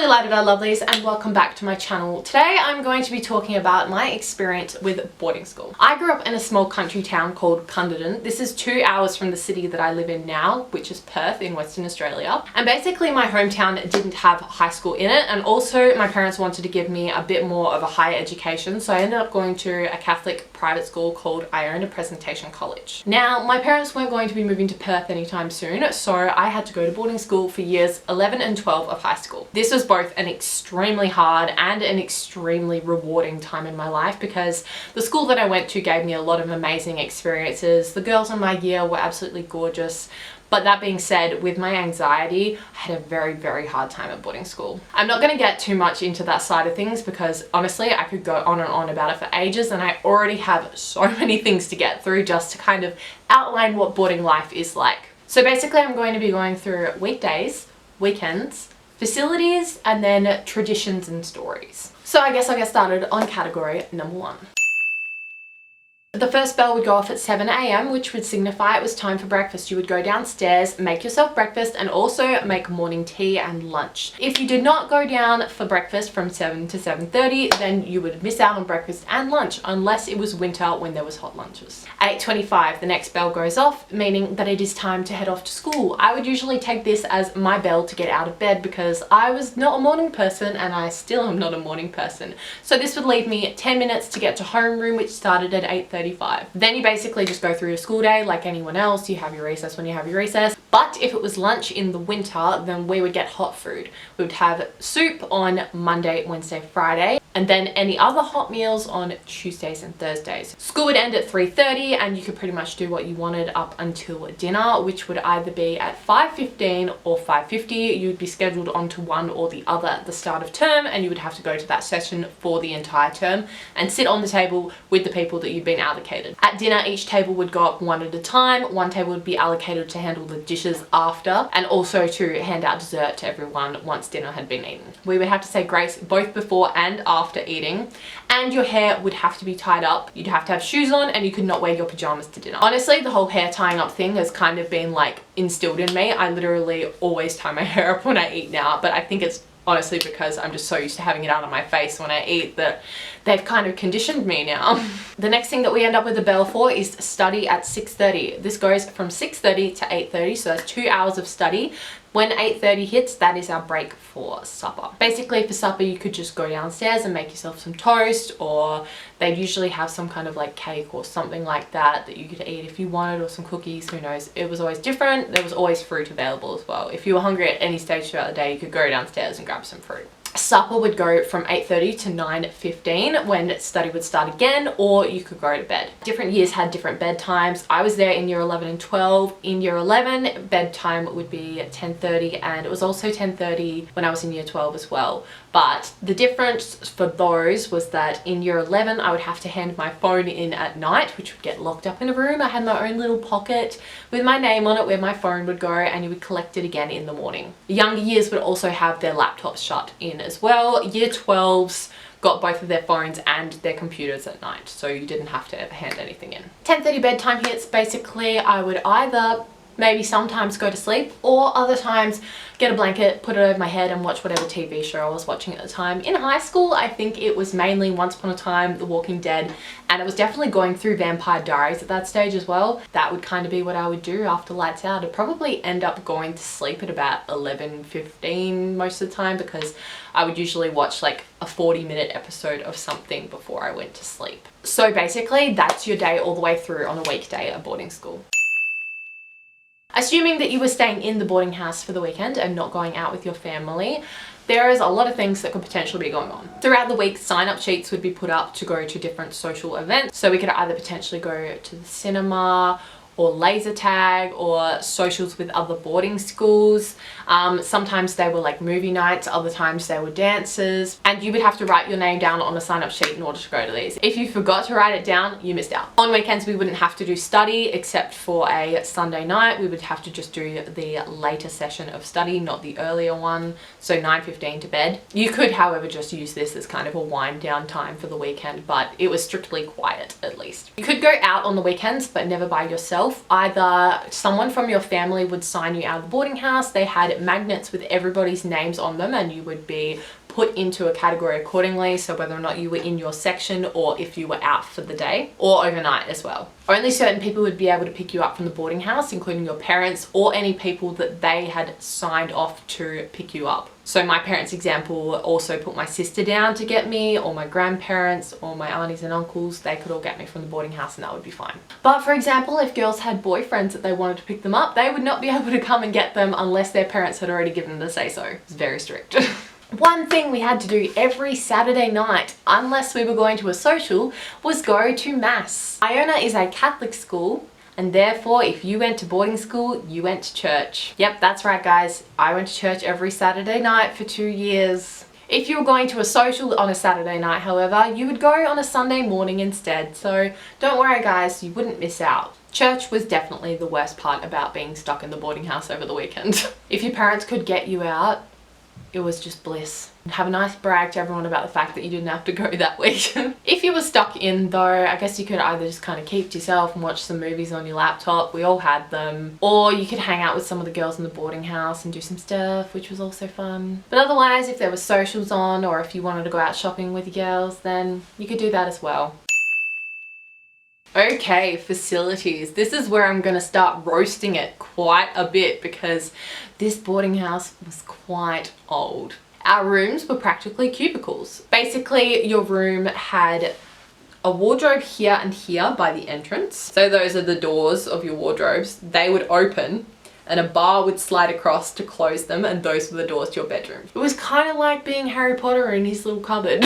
Hello Ladada lovelies and welcome back to my channel. Today I'm going to be talking about my experience with boarding school. I grew up in a small country town called Cunderdin. This is 2 hours from the city that I live in now, which is Perth in Western Australia. And basically my hometown didn't have high school in it, and also my parents wanted to give me a bit more of a higher education, so I ended up going to a Catholic private school called Iona Presentation College. Now my parents weren't going to be moving to Perth anytime soon, so I had to go to boarding school for years 11 and 12 of high school. This was both an extremely hard and an extremely rewarding time in my life because the school that I went to gave me a lot of amazing experiences. The girls in my year were absolutely gorgeous. But that being said, with my anxiety, I had a very hard time at boarding school. I'm not going to get too much into that side of things because honestly, I could go on and on about it for ages, and I already have so many things to get through just to kind of outline what boarding life is like. So basically, I'm going to be going through weekdays, weekends, facilities, and then traditions and stories. So I guess I'll get started on category number 1. The first bell would go off at 7 AM, which would signify it was time for breakfast. You would go downstairs, make yourself breakfast, and also make morning tea and lunch. If you did not go down for breakfast from 7 to 7:30, then you would miss out on breakfast and lunch, unless it was winter when there was hot lunches. 8:25, the next bell goes off, meaning that it is time to head off to school. I would usually take this as my bell to get out of bed because I was not a morning person, and I still am not a morning person. So this would leave me 10 minutes to get to homeroom, which started at 8:35. Then you basically just go through your school day like anyone else. You have your recess when you have your recess. But if it was lunch in the winter, then we would get hot food. We would have soup on Monday, Wednesday, Friday, and then any other hot meals on Tuesdays and Thursdays. School would end at 3:30, and you could pretty much do what you wanted up until dinner, which would either be at 5:15 or 5:50. You'd be scheduled onto one or the other at the start of term, and you would have to go to that session for the entire term and sit on the table with the people that you've been allocated. At dinner, each table would go up one at a time. One table would be allocated to handle the dishes after, and also to hand out dessert to everyone once dinner had been eaten. We would have to say grace both before and after eating, and your hair would have to be tied up. You'd have to have shoes on, and you could not wear your pajamas to dinner. Honestly, the whole hair tying up thing has kind of been like instilled in me. I literally always tie my hair up when I eat now, but I think it's honestly because I'm just so used to having it out on my face when I eat that they've kind of conditioned me now. The next thing that we end up with a bell for is study at 6:30. This goes from 6:30 to 8:30, so that's 2 hours of study. When 8:30 hits, that is our break for supper. Basically for supper, you could just go downstairs and make yourself some toast, or they'd usually have some kind of like cake or something like that that you could eat if you wanted, or some cookies, who knows. It was always different. There was always fruit available as well. If you were hungry at any stage throughout the day, you could go downstairs and grab some fruit. Supper would go from 8:30 to 9:15 when study would start again, or you could go to bed. Different years had different bedtimes. I was there in year 11 and 12. In year 11, bedtime would be 10:30, and it was also 10:30 when I was in year 12 as well. But the difference for those was that in year 11, I would have to hand my phone in at night, which would get locked up in a room. I had my own little pocket with my name on it where my phone would go, and you would collect it again in the morning. The younger years would also have their laptops shut in as well. Year 12s got both of their phones and their computers at night, so you didn't have to ever hand anything in. 10:30 bedtime hits. Basically, I would either maybe sometimes go to sleep, or other times get a blanket, put it over my head, and watch whatever TV show I was watching at the time. In high school, I think it was mainly Once Upon a Time, The Walking Dead, and it was definitely going through Vampire Diaries at that stage as well. That would kind of be what I would do after lights out. I'd probably end up going to sleep at about 11:15 most of the time, because I would usually watch like a 40-minute episode of something before I went to sleep. So basically, that's your day all the way through on a weekday at boarding school. Assuming that you were staying in the boarding house for the weekend and not going out with your family, there is a lot of things that could potentially be going on. Throughout the week, sign-up sheets would be put up to go to different social events. So we could either potentially go to the cinema, or laser tag, or socials with other boarding schools. Sometimes they were like movie nights, other times they were dances, and you would have to write your name down on a sign-up sheet in order to go to these. If you forgot to write it down, you missed out. On weekends, we wouldn't have to do study except for a Sunday night. We would have to just do the later session of study, not the earlier one, so 9:15 to bed. You could, however, just use this as kind of a wind down time for the weekend, but it was strictly quiet at least. You could go out on the weekends, but never by yourself. yourself, either someone from your family would sign you out of the boarding house. They had magnets with everybody's names on them and you would be put into a category accordingly, so whether or not you were in your section or if you were out for the day or overnight as well. Only certain people would be able to pick you up from the boarding house, including your parents or any people that they had signed off to pick you up. So my parents' example also put my sister down to get me, or my grandparents or my aunties and uncles. They could all get me from the boarding house and that would be fine. But for example, if girls had boyfriends that they wanted to pick them up, they would not be able to come and get them unless their parents had already given them the say so. It's very strict. One thing we had to do every Saturday night, unless we were going to a social, was go to mass. Iona is a Catholic school, and therefore if you went to boarding school, you went to church. Yep, that's right guys. I went to church every Saturday night for 2 years. If you were going to a social on a Saturday night, however, you would go on a Sunday morning instead. So don't worry guys, you wouldn't miss out. Church was definitely the worst part about being stuck in the boarding house over the weekend. If your parents could get you out, it was just bliss. Have a nice brag to everyone about the fact that you didn't have to go that week. If you were stuck in though, I guess you could either just kind of keep to yourself and watch some movies on your laptop. We all had them. Or you could hang out with some of the girls in the boarding house and do some stuff, which was also fun. But otherwise, if there were socials on or if you wanted to go out shopping with your girls, then you could do that as well. Okay, facilities. This is where I'm gonna start roasting it quite a bit because this boarding house was quite old. Our rooms were practically cubicles. Basically, your room had a wardrobe here and here by the entrance. So those are the doors of your wardrobes. They would open and a bar would slide across to close them, and those were the doors to your bedroom. It was kind of like being Harry Potter in his little cupboard.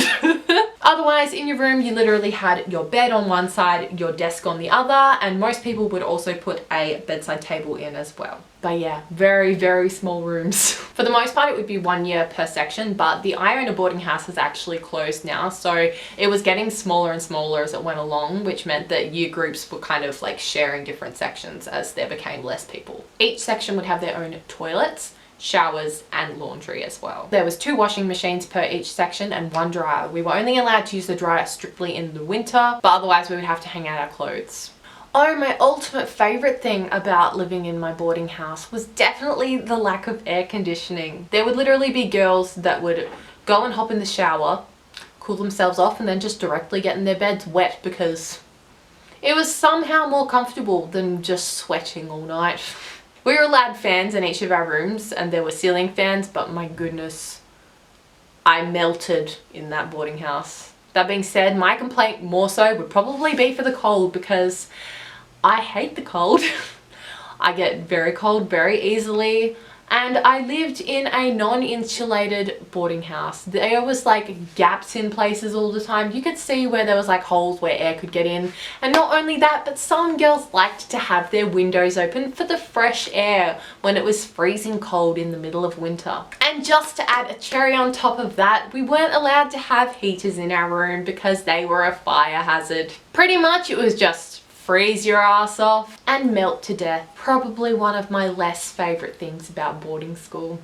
Otherwise, in your room, you literally had your bed on one side, your desk on the other, and most people would also put a bedside table in as well. But yeah, very, very small rooms. For the most part, it would be 1 year per section, but the Iona boarding house is actually closed now. So it was getting smaller and smaller as it went along, which meant that year groups were kind of like sharing different sections as there became less people. Each section would have their own toilets, showers and laundry as well. There was 2 washing machines per each section and 1 dryer. We were only allowed to use the dryer strictly in the winter, but otherwise we would have to hang out our clothes. Oh, my ultimate favorite thing about living in my boarding house was definitely the lack of air conditioning. There would literally be girls that would go and hop in the shower, cool themselves off, and then just directly get in their beds wet because it was somehow more comfortable than just sweating all night. We were allowed fans in each of our rooms and there were ceiling fans, but my goodness, I melted in that boarding house. That being said, my complaint more so would probably be for the cold because I hate the cold. I get very cold very easily, and I lived in a non-insulated boarding house. There was like gaps in places all the time. You could see where there was like holes where air could get in. And not only that, but some girls liked to have their windows open for the fresh air when it was freezing cold in the middle of winter. And just to add a cherry on top of that, we weren't allowed to have heaters in our room because they were a fire hazard. Pretty much it was just freeze your ass off and melt to death. Probably one of my less favorite things about boarding school.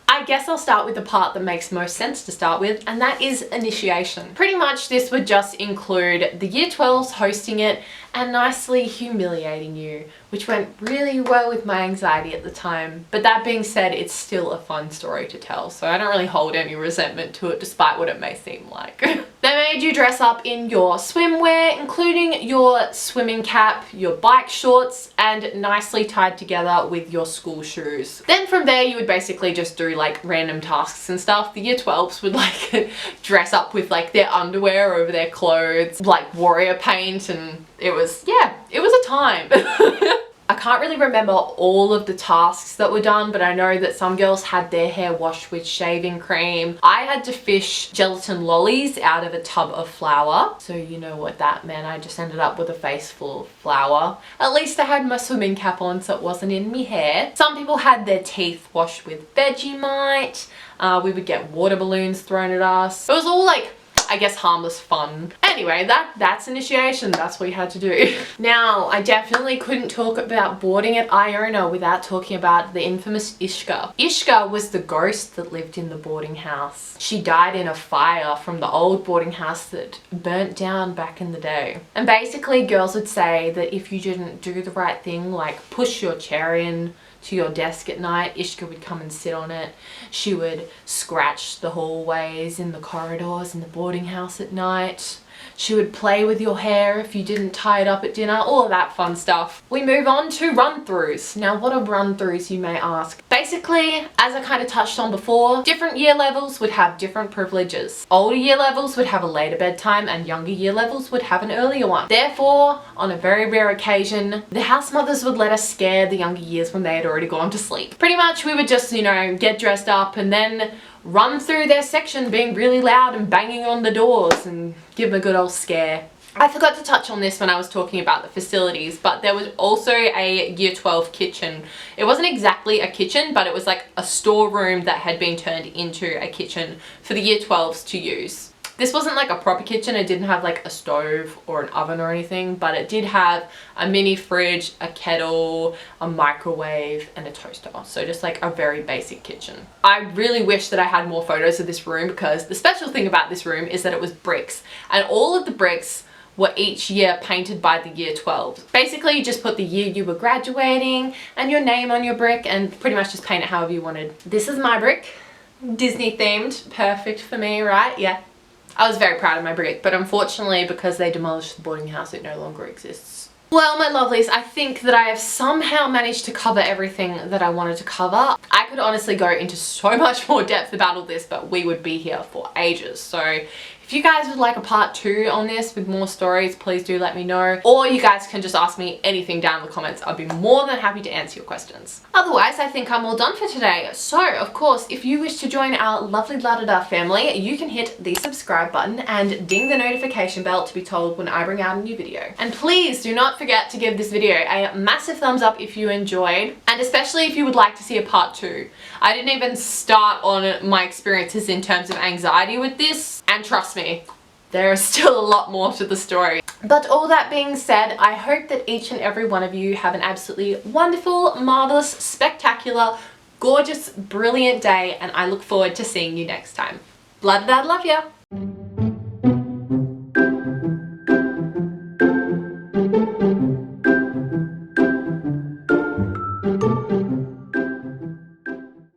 I guess I'll start with the part that makes most sense to start with, and that is initiation. Pretty much this would just include the year 12s hosting it and nicely humiliating you, which went really well with my anxiety at the time. But that being said, it's still a fun story to tell, so I don't really hold any resentment to it despite what it may seem like. They made you dress up in your swimwear, including your swimming cap, your bike shorts, and nicely tied together with your school shoes. Then from there you would basically just do like random tasks and stuff. The year 12s would like dress up with like their underwear over their clothes, like warrior paint, and it was a time. I can't really remember all of the tasks that were done, but I know that some girls had their hair washed with shaving cream. I had to fish gelatin lollies out of a tub of flour. So you know what that meant. I just ended up with a face full of flour. At least I had my swimming cap on so it wasn't in me hair. Some people had their teeth washed with Vegemite. We would get water balloons thrown at us. It was all like I guess harmless fun. Anyway, that's initiation. That's what you had to do. Now, I definitely couldn't talk about boarding at Iona without talking about the infamous Ishka. Ishka was the ghost that lived in the boarding house. She died in a fire from the old boarding house that burnt down back in the day. And basically, girls would say that if you didn't do the right thing, like push your chair in to your desk at night, Ishka would come and sit on it. She would scratch the hallways in the corridors in the boarding house at night. She would play with your hair if you didn't tie it up at dinner, all of that fun stuff. We move on to run-throughs. Now, what are run-throughs, you may ask? Basically, as I kind of touched on before, different year levels would have different privileges. Older year levels would have a later bedtime and younger year levels would have an earlier one. Therefore, on a very rare occasion, the house mothers would let us scare the younger years when they had already gone to sleep. Pretty much, we would just, you know, get dressed up and then run through their section being really loud and banging on the doors and give them a good old scare. I forgot to touch on this when I was talking about the facilities, but there was also a year 12 kitchen. It wasn't exactly a kitchen, but it was like a storeroom that had been turned into a kitchen for the year 12s to use. This wasn't like a proper kitchen. It didn't have like a stove or an oven or anything, but it did have a mini fridge, a kettle, a microwave, and a toaster. So just like a very basic kitchen. I really wish that I had more photos of this room because the special thing about this room is that it was bricks, and all of the bricks were each year painted by the year 12. Basically, you just put the year you were graduating and your name on your brick and pretty much just paint it however you wanted. This is my brick. Disney themed. Perfect for me, right? Yeah. I was very proud of my brick, but unfortunately, because they demolished the boarding house, it no longer exists. Well, my lovelies, I think that I have somehow managed to cover everything that I wanted to cover. I could honestly go into so much more depth about all this, but we would be here for ages. So if you guys would like a part 2 on this with more stories, please do let me know. Or you guys can just ask me anything down in the comments. I'd be more than happy to answer your questions. Otherwise, I think I'm all done for today. So, of course, if you wish to join our lovely Ladada family, you can hit the subscribe button and ding the notification bell to be told when I bring out a new video. And please do not forget to give this video a massive thumbs up if you enjoyed, and especially if you would like to see a part 2. I didn't even start on my experiences in terms of anxiety with this, and trust me, there is still a lot more to the story. But all that being said, I hope that each and every one of you have an absolutely wonderful, marvelous, spectacular, gorgeous, brilliant day, and I look forward to seeing you next time. Blood, love ya!